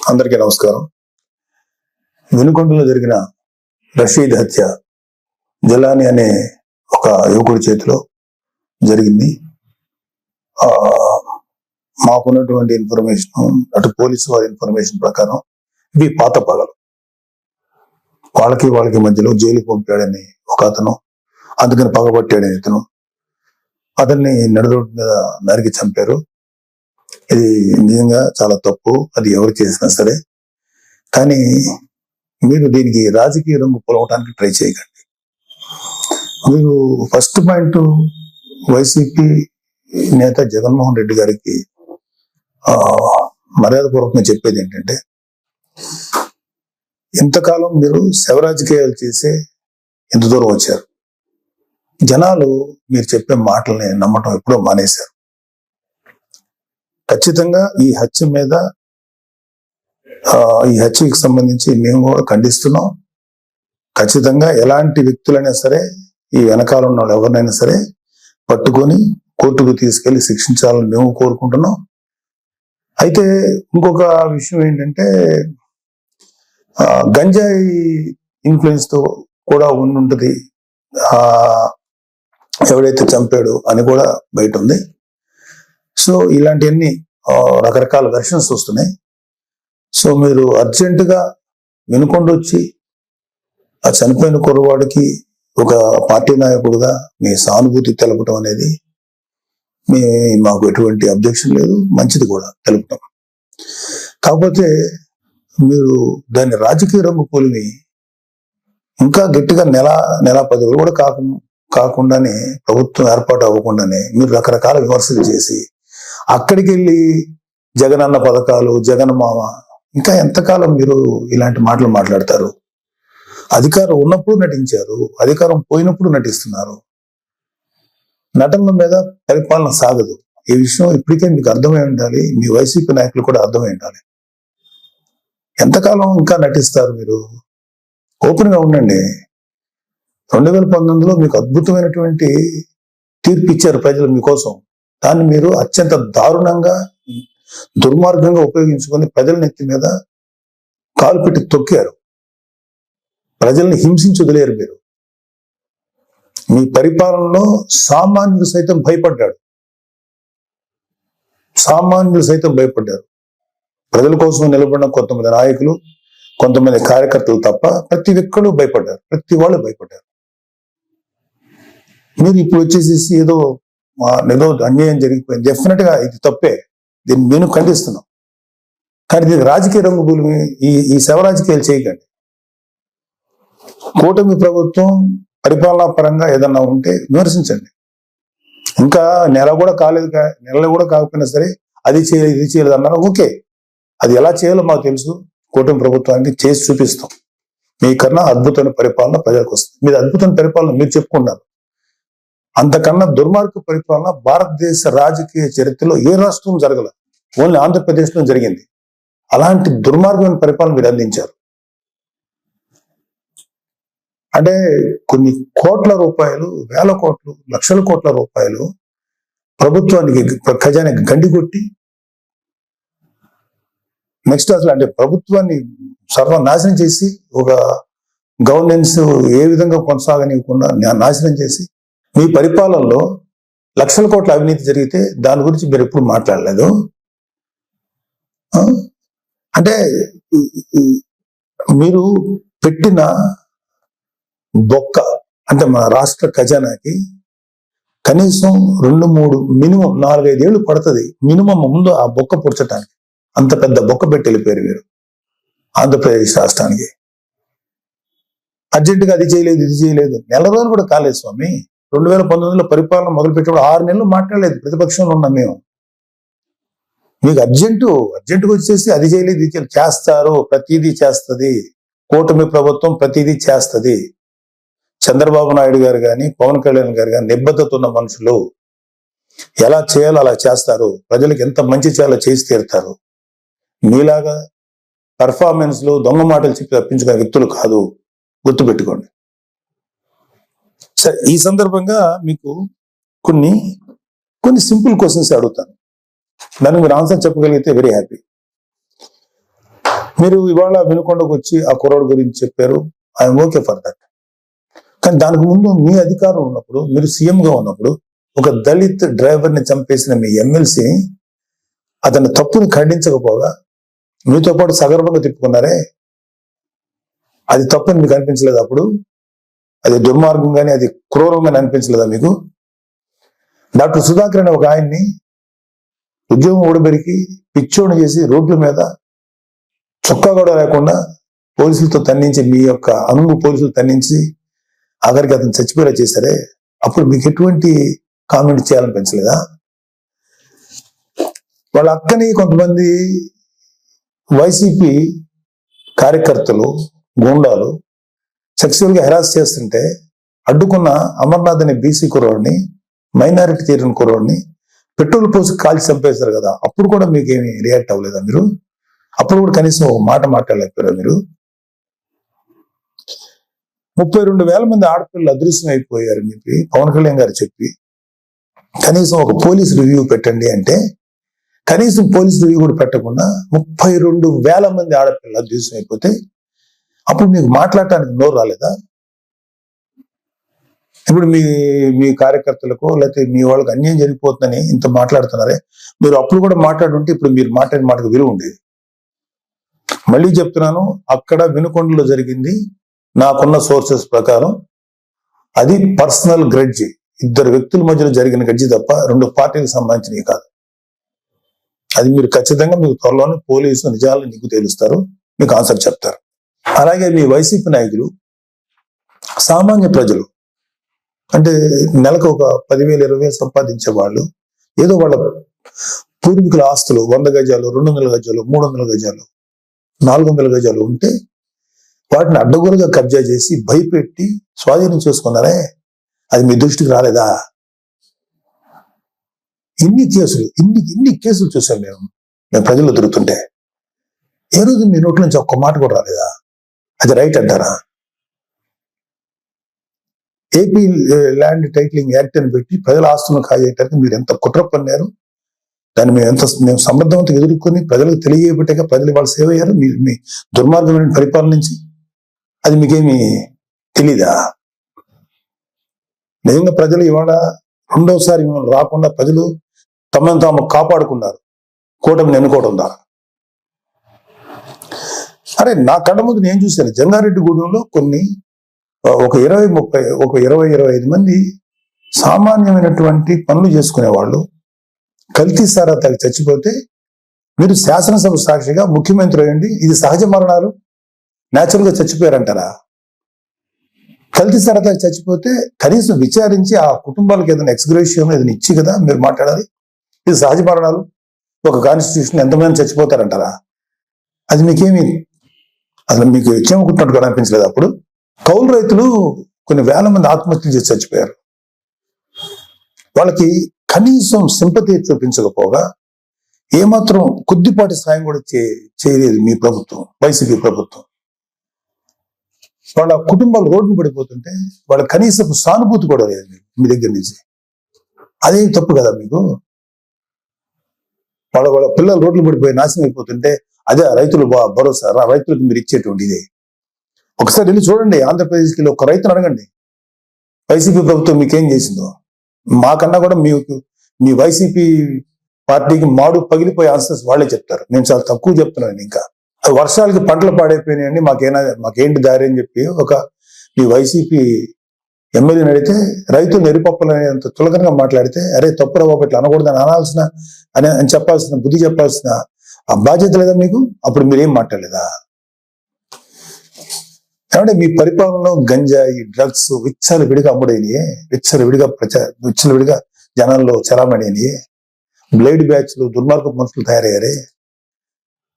అందరికీ నమస్కారం. వినుకొండలో జరిగిన రషీద్ హత్య జలాని అనే ఒక యువకుడి చేతిలో జరిగింది. మాకున్నటువంటి ఇన్ఫర్మేషన్, అటు పోలీసు వారి ఇన్ఫర్మేషన్ ప్రకారం ఇవి పాత పగలు. వాళ్ళకి మధ్యలో జైలుకి పంపాడని ఒక అతను, అందుకని పగబట్టాడని ఇతను, అతన్ని నడిరోడ్డు మీద నరికి చంపారు. ఇది నిజంగా చాలా తప్పు, అది ఎవరు చేసినా సరే. కానీ మీరు దీనికి రాజకీయ రంగు పొలవటానికి ట్రై చేయకండి. మీరు ఫస్ట్ పాయింట్, వైసీపీ నేత జగన్మోహన్ రెడ్డి గారికి మర్యాదపూర్వకంగా చెప్పేది ఏంటంటే, ఇంతకాలం మీరు శవ రాజకీయాలు చేసే ఇంత దూరం వచ్చారు. జనాలు మీరు చెప్పే మాటల్ని నమ్మటం ఎప్పుడో మానేశారు. ఖచ్చితంగా ఈ హత్యకి సంబంధించి మేము కూడా ఖండిస్తున్నాం. ఖచ్చితంగా ఎలాంటి వ్యక్తులైనా సరే, ఈ వెనకాల ఉన్న వాళ్ళు ఎవరినైనా సరే పట్టుకొని కోర్టుకు తీసుకెళ్లి శిక్షించాలని మేము కోరుకుంటున్నాం. అయితే ఇంకొక విషయం ఏంటంటే, గంజాయి ఇన్ఫ్లుయెన్స్ తో కూడా ఉండుంటది ఎవడైతే చంపాడు అని కూడా బయట ఉంది. సో ఇలాంటివన్నీ రకరకాల వెర్షన్స్ వస్తున్నాయి. సో మీరు అర్జెంటుగా వినుకొండ వచ్చి ఆ చనిపోయిన కుర్రవాడికి ఒక పార్టీ నాయకుడుగా మీ సానుభూతి తెలపటం అనేది మాకు ఎటువంటి అబ్జెక్షన్ లేదు, మంచిది కూడా తెలుపటం. కాకపోతే మీరు దాన్ని రాజకీయ రంగు పోలిని ఇంకా గట్టిగా నెల 10 రోజులు కూడా కాకుండానే, ప్రభుత్వం ఏర్పాటు అవ్వకుండానే మీరు రకరకాల విమర్శలు చేసి అక్కడికి వెళ్ళి జగనన్న పథకాలు, జగన్ మామ, ఇంకా ఎంతకాలం మీరు ఇలాంటి మాటలు మాట్లాడతారు? అధికారం ఉన్నప్పుడు నటించారు, అధికారం పోయినప్పుడు నటిస్తున్నారు. నటనల మీద పరిపాలన సాగదు. ఈ విషయం ఇప్పటికే మీకు అర్థమై ఉండాలి, మీ వైసీపీ నాయకులు కూడా అర్థమై ఉండాలి. ఎంతకాలం ఇంకా నటిస్తారు మీరు? ఓపెన్ గా ఉండండి. 2019లో మీకు అద్భుతమైనటువంటి తీర్పు ఇచ్చారు ప్రజలు మీకోసం. దాన్ని మీరు అత్యంత దారుణంగా, దుర్మార్గంగా ఉపయోగించుకొని ప్రజల నెత్తి మీద కాలు పెట్టి తొక్కారు. ప్రజల్ని హింసించి వదిలేరు మీరు. మీ పరిపాలనలో సామాన్యులు సైతం భయపడ్డారు. ప్రజల కోసం నిలబడిన కొంతమంది నాయకులు, కొంతమంది కార్యకర్తలు తప్ప ప్రతి ఒక్కరు భయపడ్డారు. ప్రతి వాళ్ళు భయపడ్డారు. మీరు ఇప్పుడు వచ్చేసేసి ఏదో అన్యాయం జరిగిపోయింది, డెఫినెట్ గా ఇది తప్పే, దీన్ని నేను ఖండిస్తున్నాం. కానీ దీనికి రాజకీయ రంగు భూమి, ఈ శవ రాజకీయాలు చేయకండి. కూటమి ప్రభుత్వం పరిపాలనా పరంగా ఏదన్నా ఉంటే విమర్శించండి. ఇంకా నెల కూడా కాకపోయినా సరే అది చేయలేదు, ఇది చేయలేదు అన్నారు. ఓకే, అది ఎలా చేయాలో మాకు తెలుసు. కూటమి ప్రభుత్వానికి చేసి చూపిస్తాం. మీకన్నా అద్భుతమైన పరిపాలన ప్రజలకు వస్తుంది. మీరు అద్భుతమైన పరిపాలన మీరు చెప్పుకున్నారు. అంతకన్నా దుర్మార్గ పరిపాలన భారతదేశ రాజకీయ చరిత్రలో ఏ రాష్ట్రం జరగల, ఓన్లీ ఆంధ్రప్రదేశ్ లో జరిగింది. అలాంటి దుర్మార్గమైన పరిపాలన మీరు అందించారు. అంటే కొన్ని కోట్ల రూపాయలు, వేల కోట్లు, లక్షల కోట్ల రూపాయలు ప్రభుత్వానికి, ఖజానాకి గండి కొట్టి, నెక్స్ట్ అసలు అంటే ప్రభుత్వాన్ని సర్వనాశనం చేసి, ఒక గవర్నెన్స్ ఏ విధంగా కొనసాగనివ్వకుండా నాశనం చేసి, మీ పరిపాలనలో లక్షల కోట్ల అవినీతి జరిగితే దాని గురించి మీరు ఎప్పుడు మాట్లాడలేదు. అంటే మీరు పెట్టిన బొక్క, అంటే మన రాష్ట్ర ఖజానాకి కనీసం 2-3 మినిమం 4-5 ఏళ్ళు పడుతుంది మినిమం ముందు ఆ బొక్క పుడ్చటానికి. అంత పెద్ద బొక్క పెట్టి వెళ్ళిపోయారు మీరు ఆంధ్రప్రదేశ్ రాష్ట్రానికి. అర్జెంటుగా అది చేయలేదు, ఇది చేయలేదు. నెల రోజులు కూడా కాలేదు స్వామి. 2019లో పరిపాలన మొదలుపెట్టినప్పుడు 6 నెలలు మాట్లాడలేదు ప్రతిపక్షంలో ఉన్నాం మేము. మీకు అర్జెంటుగా వచ్చేసి అది చేయలేదు, ఇది చేయలేదు. చేస్తారు, ప్రతిదీ చేస్తుంది కూటమి ప్రభుత్వం, ప్రతిదీ చేస్తుంది. చంద్రబాబు నాయుడు గారు కానీ, పవన్ కళ్యాణ్ గారు కానీ నిబద్ధత ఉన్న మనుషులు. ఎలా చేయాలో అలా చేస్తారు. ప్రజలకు ఎంత మంచి చేయాలో చేసి తీరుతారు. మీలాగా పర్ఫార్మెన్స్ లో దొంగ మాటలు చెప్పి తప్పించుకునే వ్యక్తులు కాదు, గుర్తుపెట్టుకోండి. సరే, ఈ సందర్భంగా మీకు కొన్ని సింపుల్ క్వశ్చన్స్ అడుగుతాను. దానికి మీరు ఆన్సర్ చెప్పగలిగితే వెరీ హ్యాపీ. మీరు ఇవాళ వినుకొండకు వచ్చి ఆ కుర్రోడు గురించి చెప్పారు, ఐఎమ్ ఓకే ఫర్ దట్. కానీ దానికి ముందు మీ అధికారం ఉన్నప్పుడు, మీరు సీఎంగా ఉన్నప్పుడు ఒక దళిత్ డ్రైవర్ని చంపేసిన మీ ఎమ్మెల్సీని అతని తప్పుని ఖండించకపోగా మీతో పాటు సగర్వంగా తిప్పుకున్నారే, అది తప్పని మీకు అనిపించలేదు? అప్పుడు అది దుర్మార్గంగానే, అది క్రూరంగానే అనిపించలేదా మీకు? డాక్టర్ సుధాకర్ అనే ఒక ఆయన్ని ఉద్యోగం ఊడబెరికి పిచ్చోడు చేసి రోడ్ల మీద చొక్కా కూడా లేకుండా పోలీసులతో తన్నించి, మీ యొక్క అనుము పోలీసులు తన్నించి ఆఖరికి అతను చచ్చిపోయేలా చేశారే, అప్పుడు మీకు ఎటువంటి కామెంట్ చేయాలనిపించలేదా? వాళ్ళ అక్కని కొంతమంది వైసీపీ కార్యకర్తలు, గూండాలు సెక్సువల్ గా హెరాస్ చేస్తుంటే అడ్డుకున్న అమర్నాథ్ అనే బీసీ కుర్రోడిని, మైనారిటీ తీరిన కుర్రోడిని పెట్రోల్ పోసి కాల్చి చంపేశారు కదా, అప్పుడు కూడా మీకేమి రియాక్ట్ అవ్వలేదా మీరు? అప్పుడు కూడా కనీసం ఒక మాట మాట్లాడలేకపోయారా మీరు? 32,000 మంది ఆడపిల్లలు అదృశ్యం అయిపోయారని చెప్పి పవన్ కళ్యాణ్ గారు చెప్పి కనీసం ఒక పోలీస్ రివ్యూ పెట్టండి అంటే, కనీసం పోలీస్ రివ్యూ కూడా పెట్టకుండా 32,000 మంది ఆడపిల్లలు అదృశ్యం అయిపోతే అప్పుడు మీకు మాట్లాడటానికి నోరు రాలేదా? ఇప్పుడు మీ కార్యకర్తలకు లేకపోతే మీ వాళ్ళకి అన్యాయం జరిగిపోతుందని ఇంత మాట్లాడుతున్నారే, మీరు అప్పుడు కూడా మాట్లాడుంటే ఇప్పుడు మీరు మాట్లాడిన మాటకు విలువ ఉండేది. మళ్ళీ చెప్తున్నాను, అక్కడ వినుకొండలో జరిగింది నాకున్న సోర్సెస్ ప్రకారం అది పర్సనల్ గ్రెడ్జి, ఇద్దరు వ్యక్తుల మధ్యలో జరిగిన గడ్జి తప్ప 2 పార్టీలకు సంబంధించినవి కాదు. అది మీరు ఖచ్చితంగా మీకు త్వరలోనే పోలీసు నిజాలను నీకు తేలుస్తారు, మీకు ఆన్సర్ చెప్తారు. అలాగే మీ వైసీపీ నాయకులు సామాన్య ప్రజలు అంటే నెలకు ఒక 10,000 20,000 సంపాదించే వాళ్ళు ఏదో వాళ్ళ పూర్వీకుల ఆస్తులు 100 గజాలు 200 గజాలు 300 గజాలు 400 గజాలు ఉంటే వాటిని అడ్డగోలుగా కబ్జా చేసి భయపెట్టి స్వాధీనం చేసుకున్నారే, అది మీ దృష్టికి రాలేదా? ఇన్ని కేసులు చూసాం మేము ప్రజల్లో దొరుకుతుంటే. ఏ రోజు మీ నోట్ల నుంచి ఒక్క మాట కూడా రాలేదా? అది రైట్ అంటారా? ఏపీ ల్యాండ్ టైటిలింగ్ యాక్ట్ అని పెట్టి ప్రజల ఆస్తులను కాజేయటానికి మీరు ఎంత కుట్ర పన్నారు, దాన్ని మేము సమర్థవంతంగా ఎదుర్కొని ప్రజలకు తెలియబెట్టాక ప్రజలు వాళ్ళు సేవ అయ్యారు మీ దుర్మార్గమైన పరిపాలన నుంచి. అది మీకేమి తెలీదా? నిజంగా ప్రజలు ఇవాళ రెండోసారి మిమ్మల్ని రాకుండా ప్రజలు తమను తాము కాపాడుకున్నారు కూటమిని ఎన్నుకోవడం ద్వారా. అరే నా కళ్ళ ముందు నేను చూశాను, జంగారెడ్డిగూడెంలో కొన్ని ఒక 20-25 మంది సామాన్యమైనటువంటి పనులు చేసుకునేవాళ్ళు కల్తీ సారా తాగి చచ్చిపోతే మీరు శాసనసభ సాక్షిగా ముఖ్యమంత్రి అయ్యండి, ఇది సహజ మరణాలు న్యాచురల్ గా చచ్చిపోయారంటారా? కల్తీ సారా తాగి చచ్చిపోతే కనీసం విచారించి ఆ కుటుంబాలకు ఏదైనా ఎక్స్గ్రేషియం ఏదైనా ఇచ్చి కదా మీరు మాట్లాడాలి. ఇది సహజ మరణాలు, ఒక కాన్స్టిట్యూషన్ ఎంతమంది చచ్చిపోతారంటారా? అది మీకేమి అసలు మీకు ఇచ్చేమనుకుంటున్నట్టు కూడా అనిపించలేదు. అప్పుడు కౌలు రైతులు కొన్ని వేల మంది ఆత్మహత్యలు చేసి చచ్చిపోయారు. వాళ్ళకి కనీసం సింపతి చూపించకపోగా ఏమాత్రం కొద్దిపాటి సాయం కూడా చేయలేదు మీ ప్రభుత్వం, వైసీపీ ప్రభుత్వం. వాళ్ళ కుటుంబాలు రోడ్డును పడిపోతుంటే వాళ్ళ కనీసం సానుభూతి కూడా లేదు మీ దగ్గర నుంచి. అదే తప్పు కదా మీకు? వాళ్ళ పిల్లలు రోడ్లు పడిపోయి నాశనం అయిపోతుంటే అదే రైతులు భరోసా, రైతులకు మీరు ఇచ్చేటువంటి ఇదే. ఒకసారి వెళ్ళి చూడండి, ఆంధ్రప్రదేశ్కి ఒక రైతును అడగండి వైసీపీ ప్రభుత్వం మీకేం చేసిందో. మాకన్నా కూడా మీ వైసీపీ పార్టీకి మాడు పగిలిపోయే ఆన్సర్స్ వాళ్ళే చెప్తారు. నేను చాలా తక్కువ చెప్తున్నాను. ఇంకా వర్షాలకి పంటలు పాడైపోయినాయండి, మాకేంటి దారి అని చెప్పి మీ వైసీపీ ఎమ్మెల్యేని అడిగితే రైతులు నిరుపప్పలనేంత తులకనగా మాట్లాడితే, అరే తప్పురా బాబు ఇట్లా అనకూడదని అని చెప్పాల్సిన బుద్ధి చెప్పాల్సిన ఆ బాధ్యత లేదా మీకు? అప్పుడు మీరేం మాట్లాడలేదా? కాబట్టి మీ పరిపాలనలో గంజాయి, డ్రగ్స్ విచ్చలవిడిగా అమ్ముడైనయే, విచ్చలవిడిగా జనాల్లో చలామణి, బ్లేడ్ బ్యాచ్లు, దుర్మార్గ మనుషులు తయారయ్యారే,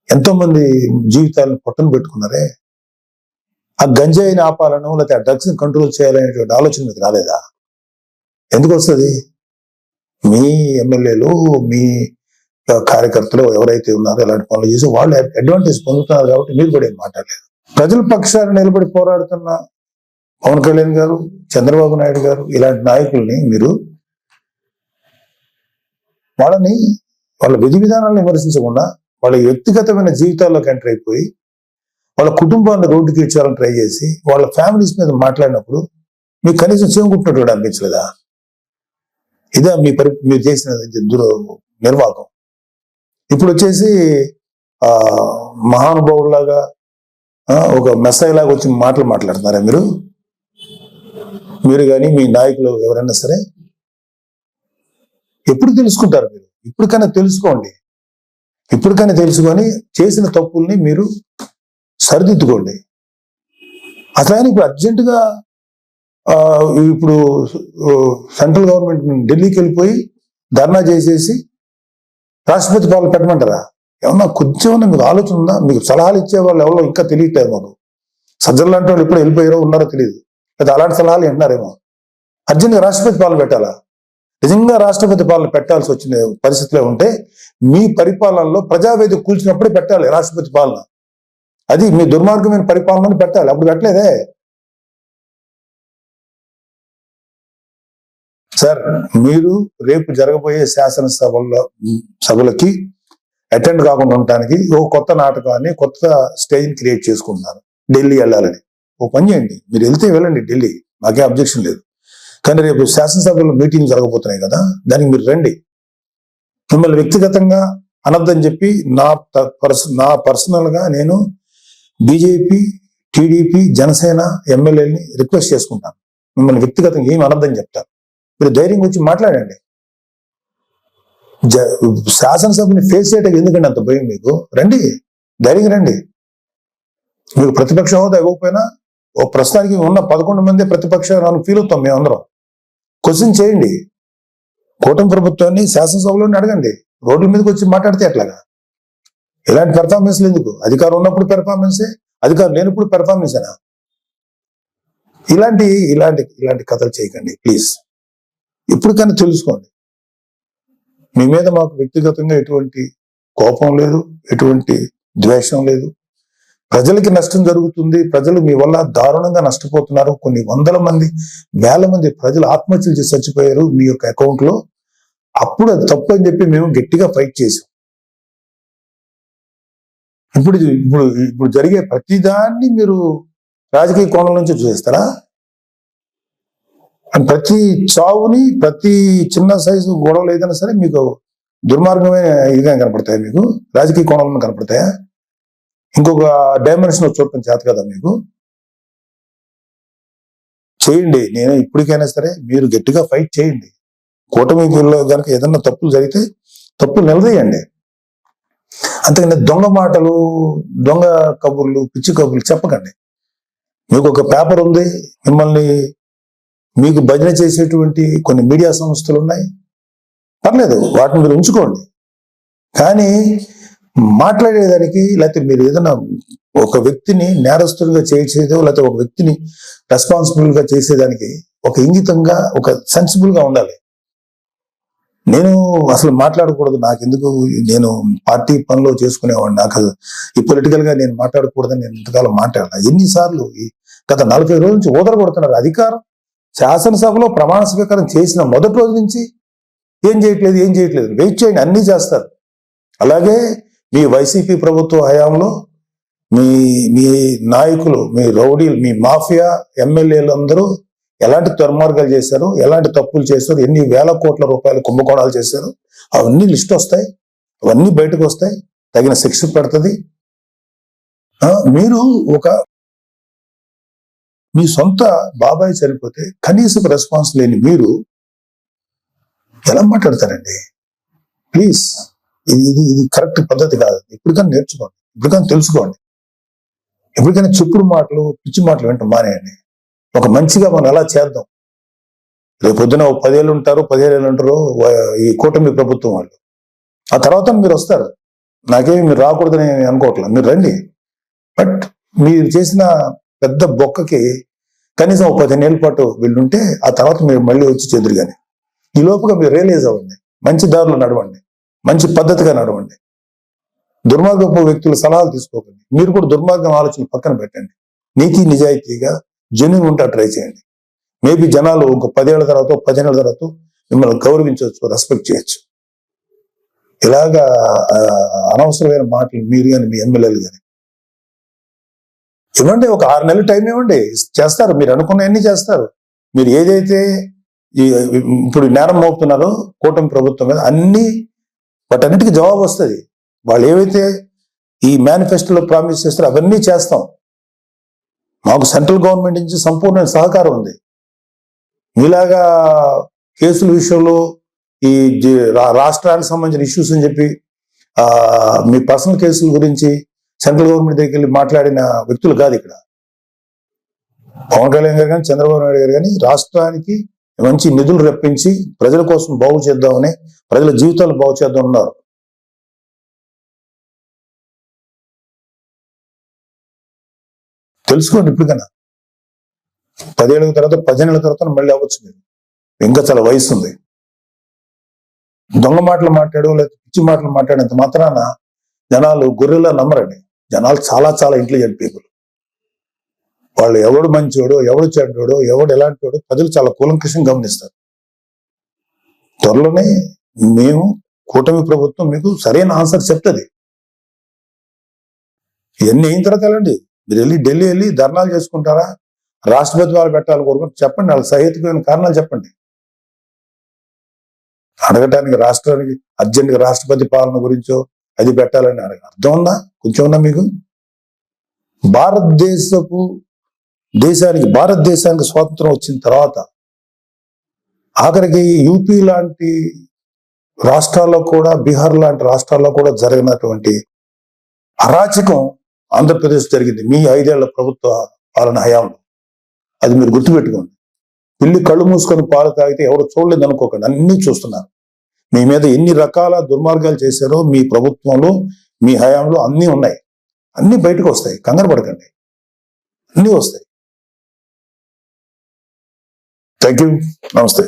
ఎంతో మంది జీవితాలను పొట్టను పెట్టుకున్నారే. ఆ గంజాయిని ఆపాలను లేకపోతే ఆ డ్రగ్స్ ని కంట్రోల్ చేయాలనేటువంటి ఆలోచన మీకు రాలేదా? ఎందుకు వస్తుంది? మీ ఎమ్మెల్యేలు, మీ కార్యకర్తలు ఎవరైతే ఉన్నారో ఇలాంటి పనులు చేసి వాళ్ళు అడ్వాంటేజ్ పొందుతున్నారు కాబట్టి మీరు కూడా ఏం మాట్లాడలేదు. ప్రజల పక్షాన్ని నిలబడి పోరాడుతున్న పవన్ కళ్యాణ్ గారు, చంద్రబాబు నాయుడు గారు ఇలాంటి నాయకుల్ని మీరు వాళ్ళ విధి విధానాలను విమర్శించకుండా వాళ్ళ వ్యక్తిగతమైన జీవితాల్లోకి ఎంటర్ అయిపోయి వాళ్ళ కుటుంబాన్ని రోడ్డుకి ఇచ్చాలని ట్రై చేసి వాళ్ళ ఫ్యామిలీస్ మీద మాట్లాడినప్పుడు మీకు కనీసం చేకుంటున్నట్టు అనిపించలేదా? ఇదే మీరు చేసిన నిర్వాహకం. ఇప్పుడు వచ్చేసి మహానుభావులాగా ఒక మెస్సాయి లాగా వచ్చి మాట్లాడుతున్నారా మీరు కానీ మీ నాయకులు ఎవరైనా సరే? ఎప్పుడు తెలుసుకుంటారు మీరు? ఇప్పటికైనా తెలుసుకోండి. ఇప్పటికైనా తెలుసుకొని చేసిన తప్పుల్ని మీరు సరిదిద్దుకోండి. అసలు ఇప్పుడు అర్జెంటుగా ఇప్పుడు సెంట్రల్ గవర్నమెంట్ ఢిల్లీకి వెళ్ళిపోయి ధర్నా చేసేసి రాష్ట్రపతి పాలన పెట్టమంటారా? ఏమన్నా కొంచెం మీకు ఆలోచన ఉందా? మీకు సలహాలు ఇచ్చే వాళ్ళు ఎవరో ఇంకా తెలియట్లేదు మాకు. సజ్జలు లాంటి వాళ్ళు ఎప్పుడు వెళ్ళిపోయారో ఉన్నారో తెలియదు, లేదా అలాంటి సలహాలు వింటున్నారేమో. అర్జెంట్గా రాష్ట్రపతి పాలన పెట్టాలా? నిజంగా రాష్ట్రపతి పాలన పెట్టాల్సి వచ్చిన పరిస్థితిలో ఉంటే మీ పరిపాలనలో ప్రజావేదిక కూల్చినప్పుడే పెట్టాలి రాష్ట్రపతి పాలన. అది మీ దుర్మార్గమైన పరిపాలనని పెట్టాలి. అప్పుడు పెట్టలేదే సార్. మీరు రేపు జరగబోయే సభలకి అటెండ్ కాకుండా ఉండటానికి ఓ కొత్త నాటకాన్ని, కొత్త స్టేజ్ని క్రియేట్ చేసుకుంటున్నారు. ఢిల్లీ వెళ్ళాలని ఓ పని చేయండి. మీరు వెళ్తే వెళ్ళండి ఢిల్లీ, మాకే అబ్జెక్షన్ లేదు. కానీ రేపు శాసనసభలో మీటింగ్ జరగబోతున్నాయి కదా, దానికి మీరు రండి. మిమ్మల్ని వ్యక్తిగతంగా అనొద్దని చెప్పి నా పర్సనల్ గా నేను బీజేపీ, టీడీపీ, జనసేన ఎమ్మెల్యేని రిక్వెస్ట్ చేసుకుంటాను. మిమ్మల్ని వ్యక్తిగతంగా ఏమి అనొద్దని చెప్తాను. మీరు ధైర్యం వచ్చి మాట్లాడండి. శాసనసభని ఫేస్ చేయడానికి ఎందుకండి అంత భయం మీకు? రండి, ధైర్యంగా రండి. మీకు ప్రతిపక్ష హోదా ఇవ్వకపోయినా ఓ ప్రస్తుతానికి ఉన్న 11 మంది ప్రతిపక్ష ఫీల్ అవుతాం మేమందరం. క్వశ్చన్ చేయండి. కూటమి ప్రభుత్వాన్ని శాసనసభలోనే అడగండి. రోడ్ల మీదకి వచ్చి మాట్లాడితే ఎట్లాగా? ఇలాంటి పెర్ఫార్మెన్స్లు ఎందుకు? అధికారం ఉన్నప్పుడు పెర్ఫార్మెన్సే, అధికారం లేనప్పుడు పెర్ఫార్మెన్సేనా? ఇలాంటి ఇలాంటి ఇలాంటి కథలు చేయకండి ప్లీజ్. ఇప్పటికైనా తెలుసుకోండి. మీ మీద మాకు వ్యక్తిగతంగా ఎటువంటి కోపం లేదు, ఎటువంటి ద్వేషం లేదు. ప్రజలకి నష్టం జరుగుతుంది. ప్రజలు మీ వల్ల దారుణంగా నష్టపోతున్నారు. కొన్ని వందల మంది, వేల మంది ప్రజలు ఆత్మహత్యలు చేసి చచ్చిపోయారు మీ యొక్క అకౌంట్ లో. అప్పుడు అది తప్పు అని చెప్పి మేము గట్టిగా ఫైట్ చేసాం. ఇప్పుడు ఇప్పుడు ఇప్పుడు జరిగే ప్రతిదాన్ని మీరు రాజకీయ కోణం నుంచి చూసేస్తారా? ప్రతి చావుని, ప్రతి చిన్న సైజు గొడవలు ఏదైనా సరే మీకు దుర్మార్గమైన ఇదిగా కనపడతాయా? మీకు రాజకీయ కోణంలో కనపడతాయా? ఇంకొక డైమెన్షన్ చూడటం చేత కదా మీకు? చేయండి. నేను ఇప్పటికైనా సరే మీరు గట్టిగా ఫైట్ చేయండి. కూటమిలో కనుక ఏదన్నా తప్పులు జరిగితే తప్పులు నిలదీయండి. అంతేగాని దొంగ మాటలు, దొంగ కబుర్లు, పిచ్చి కబుర్లు చెప్పకండి. మీకు ఒక పేపర్ ఉంది, మీకు భజన చేసేటువంటి కొన్ని మీడియా సంస్థలు ఉన్నాయి, పర్లేదు, వాటిని మీరు ఉంచుకోండి. కానీ మాట్లాడేదానికి, లేకపోతే మీరు ఏదైనా ఒక వ్యక్తిని నేరస్తులుగా చేసేదో, లేకపోతే ఒక వ్యక్తిని రెస్పాన్సిబుల్ గా చేసేదానికి ఒక ఇంగితంగా, ఒక సెన్సిబుల్ గా ఉండాలి. నేను అసలు మాట్లాడకూడదు, నాకెందుకు, నేను పార్టీ పనిలో చేసుకునేవాడిని, నాకు ఈ పొలిటికల్ గా నేను మాట్లాడకూడదని నేను ఇంతకాలం మాట్లాడాను. ఎన్నిసార్లు గత 40 రోజుల నుంచి ఊదరగొడుతున్నారు. అధికారం శాసనసభలో ప్రమాణ స్వీకారం చేసిన మొదటి రోజు నుంచి ఏం చేయట్లేదు. వెయిట్ చేయండి, అన్నీ చేస్తారు. అలాగే మీ వైసీపీ ప్రభుత్వ హయాంలో మీ నాయకులు, మీ రౌడీలు, మీ మాఫియా ఎమ్మెల్యేలు అందరూ ఎలాంటి దుర్మార్గాలు చేశారు, ఎలాంటి తప్పులు చేశారు, ఎన్ని వేల కోట్ల రూపాయలు కుంభకోణాలు చేశారు, అవన్నీ లిస్ట్ వస్తాయి. అవన్నీ బయటకు వస్తాయి. తగిన శిక్ష పెడుతుంది. మీరు మీ సొంత బాబాయ్ చనిపోతే కనీసం రెస్పాన్స్ లేని మీరు ఎలా మాట్లాడతారండి? ప్లీజ్, ఇది కరెక్ట్ పద్ధతి కాదు. ఇప్పటికైనా నేర్చుకోండి, ఇప్పటికైనా తెలుసుకోండి. ఎప్పటికైనా చెప్పుడు మాటలు, పిచ్చి మాటలు వింటాం మానేయండి. ఒక మంచిగా మనం ఎలా చేద్దాం. రేపు పొద్దున 10 ఏళ్ళు ఉంటారు, 15 ఏళ్ళు ఉంటారు ఈ కూటమి ప్రభుత్వం వాళ్ళు. ఆ తర్వాత మీరు వస్తారు. నాకేమి మీరు రాకూడదని అనుకోవట్లేదు, మీరు రండి. బట్ మీరు చేసిన పెద్ద బొక్కకి కనీసం 15 ఏళ్ళ పాటు వీళ్ళుంటే ఆ తర్వాత మీరు మళ్ళీ వచ్చి చెదురు. కానీ ఈ లోపుగా మీరు రియలైజ్ అవ్వండి, మంచి దారిలో నడవండి, మంచి పద్ధతిగా నడవండి. దుర్మార్గపు వ్యక్తుల సలహాలు తీసుకోకండి. మీరు కూడా దుర్మార్గం ఆలోచన పక్కన పెట్టండి. నీతి నిజాయితీగా జెన్యూన్ ఉంటా ట్రై చేయండి. మేబీ జనాలు ఒక 10 ఏళ్ల తర్వాత, 15 ఏళ్ల తర్వాత మిమ్మల్ని గౌరవించవచ్చు, రెస్పెక్ట్ చేయొచ్చు. ఇలాగా అనవసరమైన మాటలు మీరు కానీ, మీ ఎమ్మెల్యేలు కానీ ఇవ్వండి, ఒక 6 నెలలు టైం ఇవ్వండి, చేస్తారు. మీరు అనుకున్నవన్నీ చేస్తారు. మీరు ఏదైతే ఇప్పుడు నేరం మోపుతున్నారో కూటమి ప్రభుత్వం మీద అన్ని వాటన్నిటికీ జవాబు వస్తుంది. వాళ్ళు ఏవైతే ఈ మేనిఫెస్టోలో ప్రామిస్ చేస్తారో అవన్నీ చేస్తాం. మాకు సెంట్రల్ గవర్నమెంట్ నుంచి సంపూర్ణ సహకారం ఉంది. మీలాగా కేసుల విషయంలో ఈ రాష్ట్రానికి సంబంధించిన ఇష్యూస్ అని చెప్పి మీ పర్సనల్ కేసుల గురించి సెంట్రల్ గవర్నమెంట్ దగ్గరికి వెళ్ళి మాట్లాడిన వ్యక్తులు కాదు ఇక్కడ. పవన్ కళ్యాణ్ గారు కానీ చంద్రబాబు నాయుడు గారు కానీ రాష్ట్రానికి మంచి నిధులు రప్పించి ప్రజల కోసం బాగు చేద్దామని, ప్రజల జీవితాలు బాగు చేద్దాం ఉన్నారు. తెలుసుకోండి ఇప్పటికైనా. 10 ఏళ్ళ తర్వాత 15 ఏళ్ళ తర్వాత మళ్ళీ అవ్వచ్చు. మీరు ఇంకా చాలా వయసు ఉంది. దొంగ మాటలు మాట్లాడు లేదా పిచ్చి మాటలు మాట్లాడేంత మాత్రాన జనాలు గొర్రెలా నమ్మరండి. జనాలు చాలా చాలా ఇంటెలిజెంట్ పీపుల్. వాళ్ళు ఎవడు మంచోడు, ఎవడు చెడ్డోడు, ఎవడు ఎలాంటి వాడు ప్రజలు చాలా కూలంకషంగా గమనిస్తారు. త్వరలోనే మేము కూటమి ప్రభుత్వం మీకు సరైన ఆన్సర్ చెప్తుంది. ఇవన్నీ అయిన తర్వాత వెళ్ళండి. మీరు వెళ్ళి ఢిల్లీ వెళ్ళి ధర్నాలు చేసుకుంటారా, రాష్ట్రపతి వాళ్ళు పెట్టాలి కోరుకుంటే చెప్పండి, వాళ్ళ సహేతుకమైన కారణాలు చెప్పండి. అడగటానికి రాష్ట్రానికి అర్జెంటుగా రాష్ట్రపతి పాలన గురించో అది పెట్టాలని అర్థం ఉందా? కొంచెం ఉందా మీకు? భారతదేశానికి స్వాతంత్రం వచ్చిన తర్వాత ఆఖరికి యూపీ లాంటి రాష్ట్రాల్లో కూడా, బీహార్ లాంటి రాష్ట్రాల్లో కూడా జరిగినటువంటి అరాచకం ఆంధ్రప్రదేశ్ జరిగింది మీ 5 ఏళ్ల ప్రభుత్వ పాలన హయాంలో. అది మీరు గుర్తుపెట్టుకోండి. పిల్లి కళ్ళు మూసుకొని పాలు తాగితే ఎవరు చూడలేదు అనుకోకండి, అన్ని చూస్తున్నారు. మీ మీద ఎన్ని రకాల దుర్మార్గాలు చేశారో మీ ప్రభుత్వంలో, మీ హయాంలో అన్నీ ఉన్నాయి. అన్ని బయటకు వస్తాయి, కంగారు పడకండి, అన్నీ వస్తాయి. థ్యాంక్ యూ, నమస్తే.